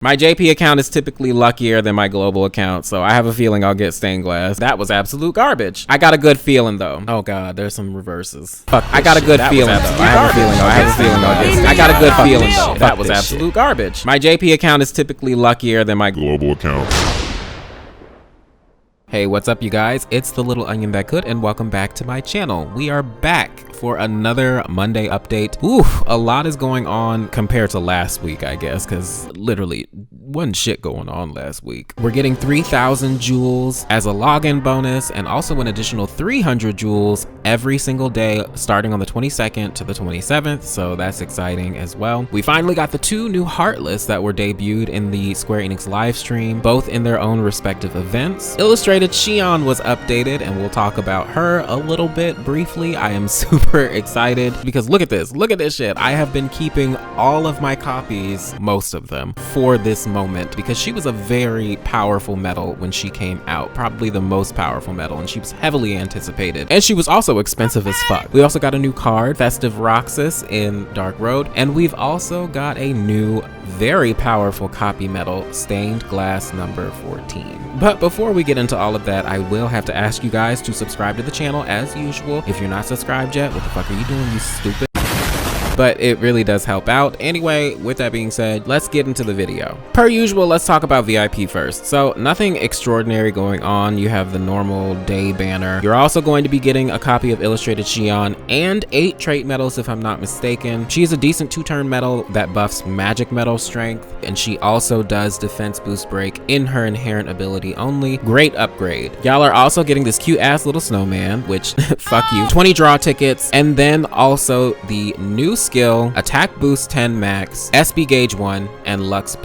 My JP account is typically luckier than my global account, so I have a feeling I'll get stained glass. That was absolute garbage. I got a good feeling though. Oh god, there's some reverses. Fuck, I got a good feeling though. I have a feeling I'll get stained glass. I got a good feeling though. That was absolute garbage. My JP account is typically luckier than my global account. Hey, what's up you guys? It's the little onion that could, and welcome back to my channel. We are back for another Monday update. Oof, a lot is going on compared to last week, I guess, because literally wasn't shit going on last week. We're getting 3,000 jewels as a login bonus, and also an additional 300 jewels every single day, starting on the 22nd to the 27th, so that's exciting as well. We finally got the 2 new Heartless that were debuted in the Square Enix live stream, both in their own respective events. Illustrated Xion was updated, and we'll talk about her a little bit briefly. I am super excited because look at this shit. I have been keeping all of my copies, most of them, for this moment because she was a very powerful medal when she came out, probably the most powerful medal, and she was heavily anticipated, and she was also expensive as fuck. We also got a new card, Festive Roxas in Dark Road, and we've also got a new very powerful copy medal, Stained Glass number 14. But before we get into all of that, I will have to ask you guys to subscribe to the channel as usual. If you're not subscribed yet, what the fuck are you doing, you stupid? But it really does help out. Anyway, with that being said, let's get into the video. Per usual, let's talk about VIP first. So nothing extraordinary going on. You have the normal day banner. You're also going to be getting a copy of Illustrated Xion and 8 trait medals if I'm not mistaken. She's a decent 2-turn medal that buffs magic medal strength, and she also does defense boost break in her inherent ability only. Great upgrade. Y'all are also getting this cute ass little snowman, which fuck you. 20 draw tickets, and then also the new skill, attack boost 10 max, SB gauge 1, and Lux++,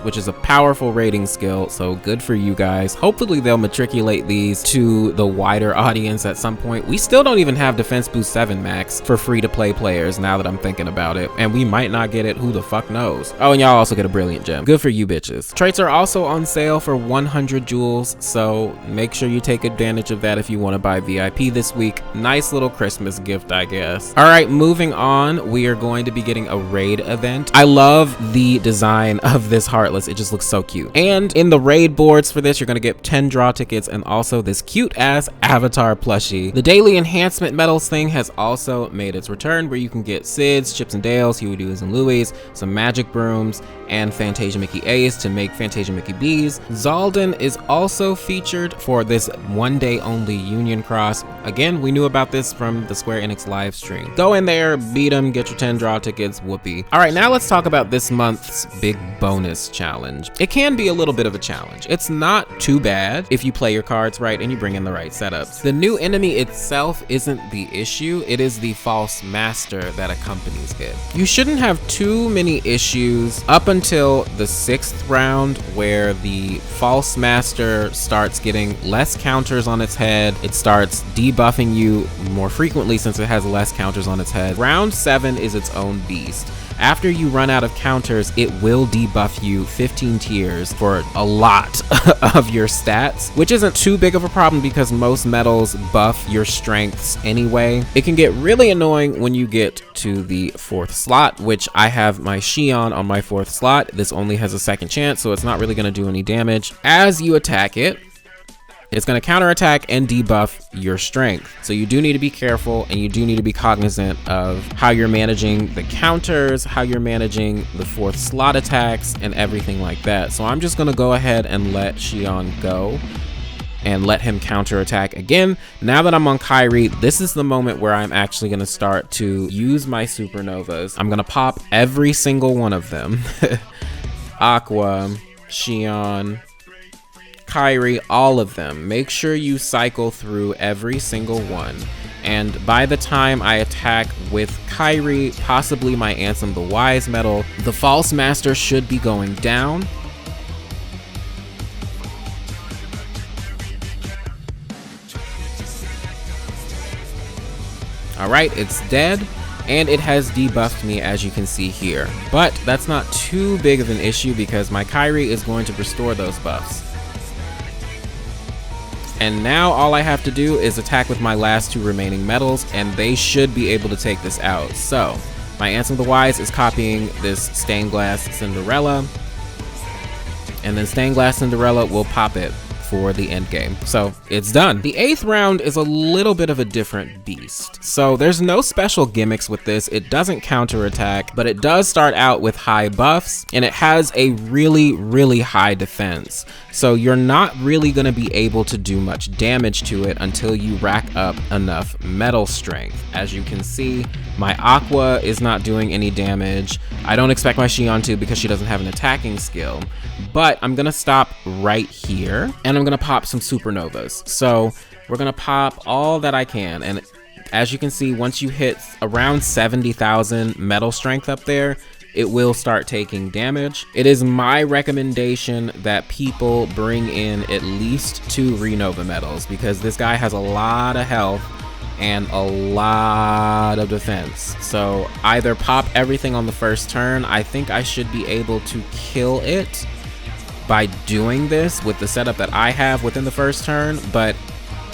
which is a powerful rating skill, so good for you guys. Hopefully they'll matriculate these to the wider audience at some point. We still don't even have defense boost 7 max for free-to-play players now that I'm thinking about it, and we might not get it, who the fuck knows. Oh, and y'all also get a brilliant gem. Good for you bitches. Traits are also on sale for 100 jewels, so make sure you take advantage of that if you want to buy VIP this week. Nice little Christmas gift, I guess. All right, moving on. We are going to be getting a raid event. I love the design of this Heartless. It just looks so cute. And in the raid boards for this, you're going to get 10 draw tickets and also this cute ass avatar plushie. The daily enhancement medals thing has also made its return, where you can get Sids, Chips and Dales, Huey Deweys and Louies, some magic brooms, and Fantasia Mickey A's to make Fantasia Mickey B's. Xaldin is also featured for this one-day only Union Cross. Again, we knew about this from the Square Enix live stream. Go in there, beat them, get your 10 draw tickets, whoopee. All right, now let's talk about this month's big bonus challenge. It can be a little bit of a challenge. It's not too bad if you play your cards right and you bring in the right setups. The new enemy itself isn't the issue, it is the false master that accompanies it. You shouldn't have too many issues up until the 6th round, where the false master starts getting less counters on its head. It starts debuffing you more frequently since it has less counters on its head. Round 7 is its own beast. After you run out of counters, it will debuff you 15 tiers for a lot of your stats, which isn't too big of a problem because most medals buff your strengths anyway. It can get really annoying when you get to the 4th slot, which I have my Xion on my 4th slot. This only has a 2nd chance, so it's not really going to do any damage. As you attack it, it's going to counterattack and debuff your strength. So you do need to be careful, and you do need to be cognizant of how you're managing the counters, how you're managing the 4th slot attacks, and everything like that. So I'm just going to go ahead and let Xion go and let him counterattack again. Now that I'm on Kyrie, this is the moment where I'm actually going to start to use my supernovas. I'm going to pop every single one of them. Aqua, Xion, Kyrie, all of them. Make sure you cycle through every single one. And by the time I attack with Kyrie, possibly my Ansem the Wise medal, the false master should be going down. All right, it's dead, and it has debuffed me, as you can see here. But that's not too big of an issue because my Kyrie is going to restore those buffs. And now all I have to do is attack with my last 2 remaining medals, and they should be able to take this out. So my Ansem the Wise is copying this Stained Glass Cinderella. and then Stained Glass Cinderella will pop it for the end game. So it's done. The 8th round is a little bit of a different beast. So there's no special gimmicks with this. It doesn't counterattack, but it does start out with high buffs, and it has a really high defense. So you're not really gonna be able to do much damage to it until you rack up enough metal strength. As you can see, my Aqua is not doing any damage. I don't expect my Xion to because she doesn't have an attacking skill, but I'm gonna stop right here and I'm gonna pop some supernovas. So we're gonna pop all that I can, and as you can see, once you hit around 70,000 metal strength up there, it will start taking damage. It is my recommendation that people bring in at least 2 Renova medals because this guy has a lot of health and a lot of defense. So either pop everything on the first turn. I think I should be able to kill it by doing this with the setup that I have within the first turn, but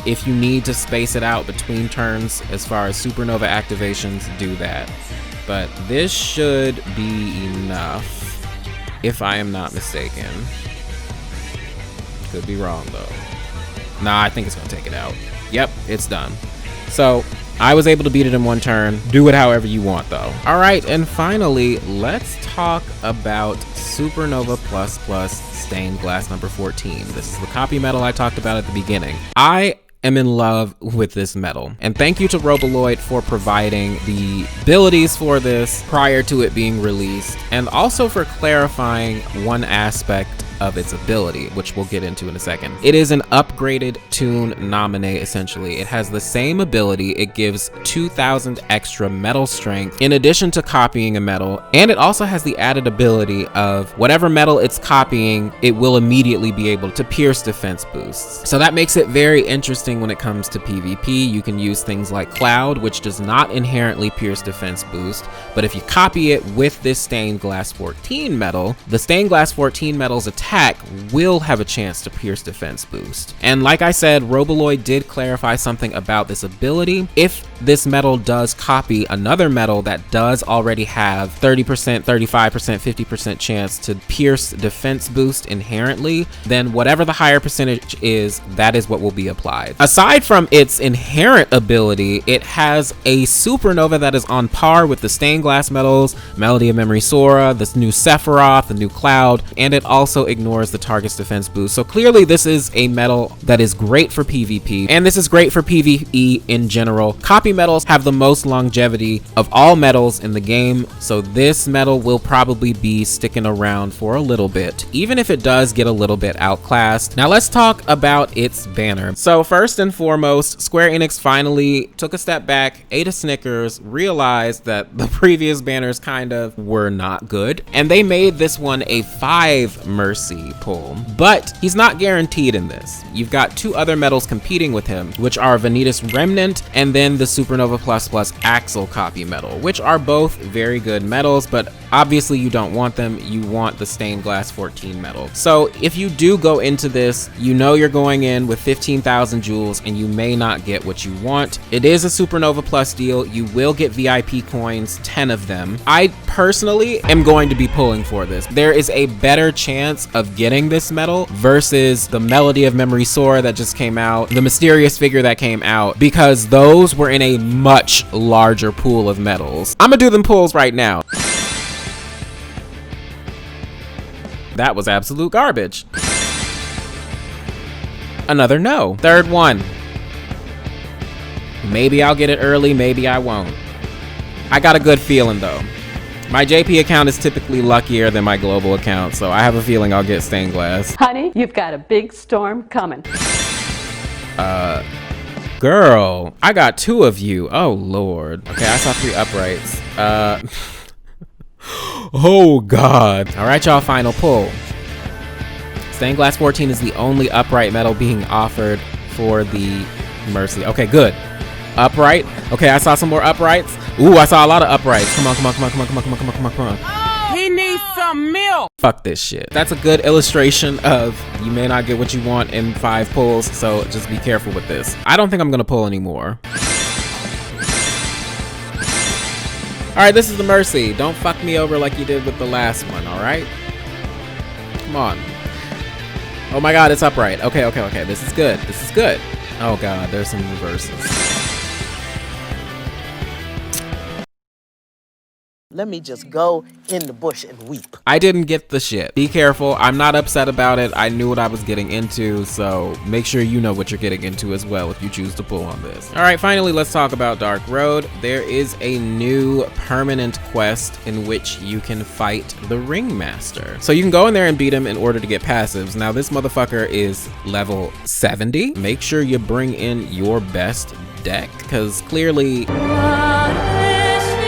if you need to space it out between turns as far as supernova activations, do that. But this should be enough, if I am not mistaken. Could be wrong though. Nah, I think it's gonna take it out. Yep, it's done. So I was able to beat it in 1 turn. Do it however you want though. All right, and finally, let's talk about Supernova Plus Plus Stained Glass number 14. This is the copy medal I talked about at the beginning. I am in love with this medal, and thank you to Roboloid for providing the abilities for this prior to it being released, and also for clarifying one aspect of its ability, which we'll get into in a second. It is an upgraded Toon Nominee, essentially. It has the same ability. It gives 2,000 extra metal strength in addition to copying a metal, and it also has the added ability of whatever metal it's copying, it will immediately be able to pierce defense boosts. So that makes it very interesting when it comes to PvP. You can use things like Cloud, which does not inherently pierce defense boost, but if you copy it with this Stained Glass 14 medal, the Stained Glass 14 medal's attack will have a chance to pierce defense boost. And like I said, Roboloid did clarify something about this ability. If this medal does copy another medal that does already have 30%, 35%, 50% chance to pierce defense boost inherently, then whatever the higher percentage is, that is what will be applied. Aside from its inherent ability, it has a supernova that is on par with the Stained Glass medals, Melody of Memory Sora, this new Sephiroth, the new Cloud, and it also ignores the target's defense boost. So clearly this is a medal that is great for PvP, and this is great for PvE in general. Copy medals have the most longevity of all medals in the game, so this medal will probably be sticking around for a little bit, even if it does get a little bit outclassed. Now let's talk about its banner. So first and foremost, Square Enix finally took a step back, ate a Snickers, realized that the previous banners kind of were not good, and they made this one a 5 Mercy pull. But he's not guaranteed in this. You've got 2 other medals competing with him, which are Vanitas Remnant and then the Supernova Plus Plus Axel copy medal, which are both very good medals, but obviously you don't want them. You want the Stained Glass 14 medal. So if you do go into this, you know you're going in with 15,000 jewels and you may not get what you want. It is a Supernova Plus deal. You will get VIP coins, 10 of them. I personally am going to be pulling for this. There is a better chance of getting this medal versus the Melody of Memory Sora that just came out, the Mysterious figure that came out, because those were in a much larger pool of medals. I'm gonna do them pulls right now. That was absolute garbage. Another no. Third one. Maybe I'll get it early, maybe I won't. I got a good feeling though. My JP account is typically luckier than my global account, so I have a feeling I'll get Stained Glass. Honey, you've got a big storm coming. Girl, I got 2 of you. Oh, Lord. Okay, I saw 3 uprights. Oh, God. All right, y'all, final pull. Stained Glass 14 is the only upright medal being offered for the Mercy. Okay, good. Upright. Okay, I saw some more uprights. Ooh, I saw a lot of uprights. Come on, come on, come on, come on, come on, come on, come on, come on, come on. Oh, he needs some milk. Fuck this shit. That's a good illustration of you may not get what you want in 5 pulls, so just be careful with this. I don't think I'm gonna pull anymore. All right, this is the Mercy. Don't fuck me over like you did with the last one, all right? Come on. Oh my god, it's upright. Okay, okay, okay. This is good. This is good. Oh god, there's some reverses. Let me just go in the bush and weep. I didn't get the shit. Be careful. I'm not upset about it. I knew what I was getting into, so make sure you know what you're getting into as well if you choose to pull on this. All right, finally, let's talk about Dark Road. There is a new permanent quest in which you can fight the Ringmaster. So you can go in there and beat him in order to get passives. Now, this motherfucker is level 70. Make sure you bring in your best deck, because clearly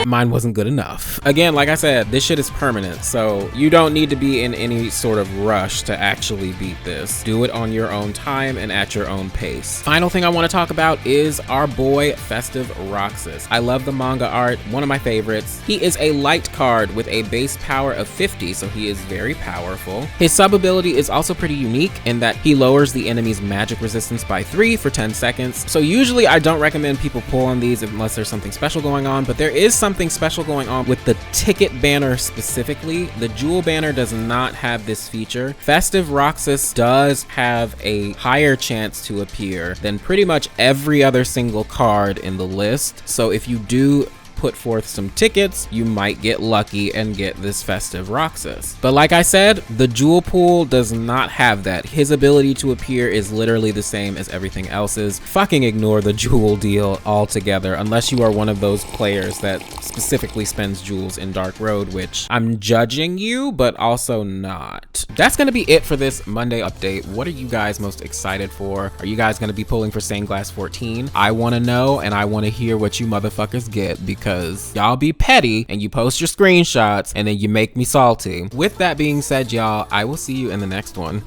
mine wasn't good enough. Again, like I said, this shit is permanent, so you don't need to be in any sort of rush to actually beat this. Do it on your own time and at your own pace. Final thing I want to talk about is our boy Festive Roxas. I love the manga art, one of my favorites. He is a light card with a base power of 50, so he is very powerful. His sub ability is also pretty unique in that he lowers the enemy's magic resistance by 3 for 10 seconds. So usually I don't recommend people pull on these unless there's something special going on, but there is something special going on with the ticket banner specifically. The jewel banner does not have this feature. Festive Roxas does have a higher chance to appear than pretty much every other single card in the list. So if you do put forth some tickets, you might get lucky and get this Festive Roxas. But like I said, the jewel pool does not have that. His ability to appear is literally the same as everything else's. Fucking ignore the jewel deal altogether unless you are one of those players that specifically spends jewels in Dark Road, which I'm judging you, but also not. That's gonna be it for this Monday update. What are you guys most excited for? Are you guys gonna be pulling for Stained Glass 14? I wanna know, and I wanna hear what you motherfuckers get, because y'all be petty and you post your screenshots and then you make me salty. With that being said, y'all, I will see you in the next one.